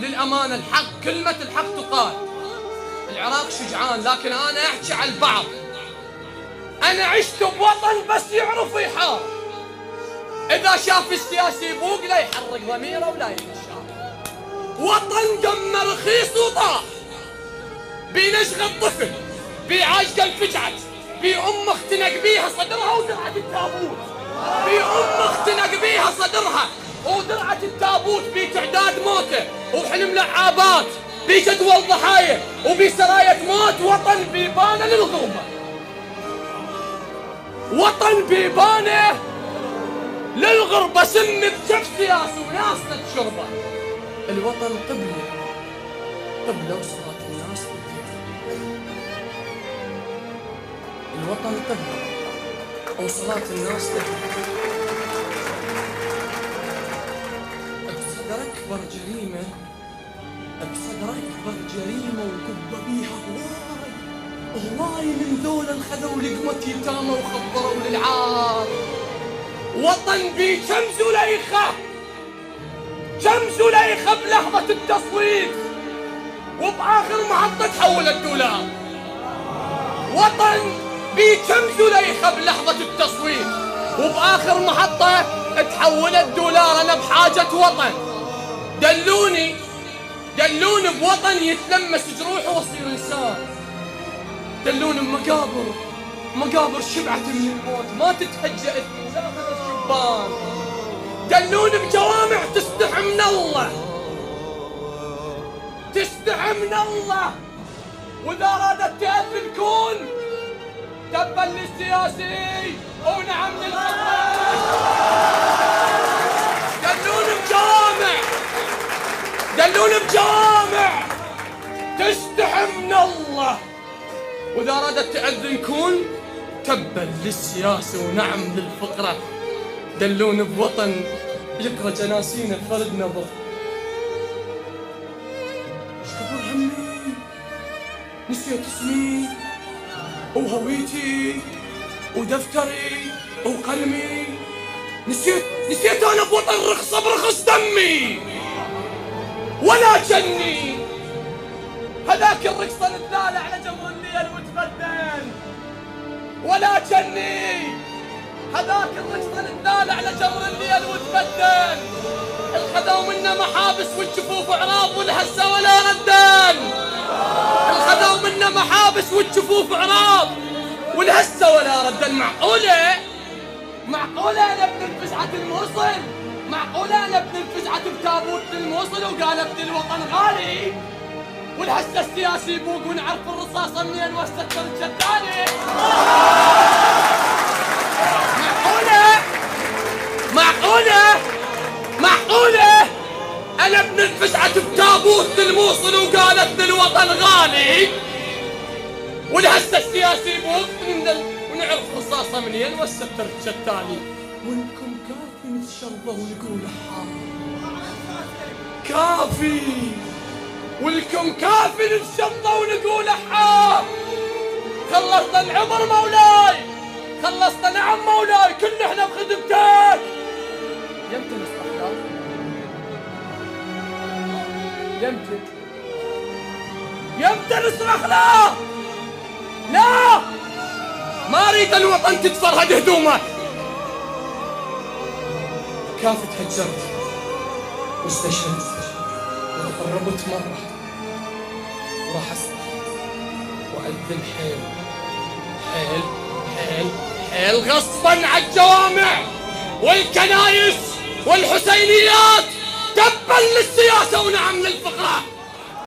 للأمانة الحق، كلمة الحق تقال. العراق شجعان، لكن أنا أحكي على البعض. أنا عشت بوطن بس يعرف يحارب. إذا شاف السياسي يبوق لا يحرك ضميره ولا يتشاف. وطن دمه رخيص وطاح، بي نشغل طفل، بي عاشقه انفجعت، بي أم اختنق بيها صدرها ودرعت التابوت، بي أم اختنق بيها صدرها ودرعت التابوت، بي تعداد موته وحلم لعابات، بي جدول ضحايا وبي سراية موت. وطن بيبانه للغربة، وطن بيبانه للغربة، سم بجف سياسي وناس تشربه. الوطن قبلة، قبلة وصلاة الناس بالكيف. الوطن قبلة وصلاة الناس بالكيف. بصدر أكبر جريمة، بصدر أكبر جريمة وقب بيها هواي من ذول الخذوا لقمة يتامى وخبروا للعار. وطن بي كم زليخة، كم زليخة بلحظة التصويت وبآخر محطة تحول الدولار. وطن بي كم زليخة بلحظة التصويت وبآخر محطة تحول الدولار. أنا بحاجة وطن، دلوني دلوني بوطن يتلمس جروحه ويصير إنسان. دلوني بمقابر، مقابر شبعت من الموت ما تتهجأ داخل الشبان. دلوني بجوامع تستحي من الله، تستحي من الله، وإذا رادت تأذن كون تبا للسياسي ونعم للخطاب. دلوني بجوامع، دلوني بجوامع تستحي من الله، وإذا رادت تأذن كون تبا للسياسة ونعم للفقرة. دلون بوطن يقرأ جناسينا بفرد نظر. ايش كبر همي، نسيت اسمي وهويتي ودفتري وقلمي. نسيت انا بوطن رخصة برخص دمي. ولا جني هذاك الرقصة نتلالى على جمر الليل وتفدن. ولا جني هذاك الرقصة نتلالى على جمر الليل وتفدن. الخذوا منا محابس والجفوف عراض والهسة ولا ردان. الخذوا منا محابس والجفوف عراض والهسة ولا ردان. معقولة أنا ابن الفزعة الموصل، معقولة أنا ابن الفزعة بتابوت الموصل وقال ابن الوطن غالي، والهسة السياسي يبوق ونعرف الرصاصة منين واستكثر الجداني. معقولة أنا ابن الفزعة بتابوت الموصل وقال ابن الوطن غالي، والهسة السياسي يبوق ونعرف رصاصة منين واستكثر الجداني. ولكم كافي نتشربه ونقول كافي، ولكم كافي نتشطى ونقول حا. خلصنا العمر مولاي، خلصنا نعم مولاي، كلنا احنا بخدمتك. يمتى نصرخ له؟ يمتى نصرخ له؟ لا، ما اريد الوطن تتفرهد هدومك. كافي تهجرت واستشهدت وتقربت مرة وراح اسمع وأذن حيل حيل حيل حيل غصبا على الجوامع والكنايس والحسينيات. تبا للسياسة ونعم للفقراء.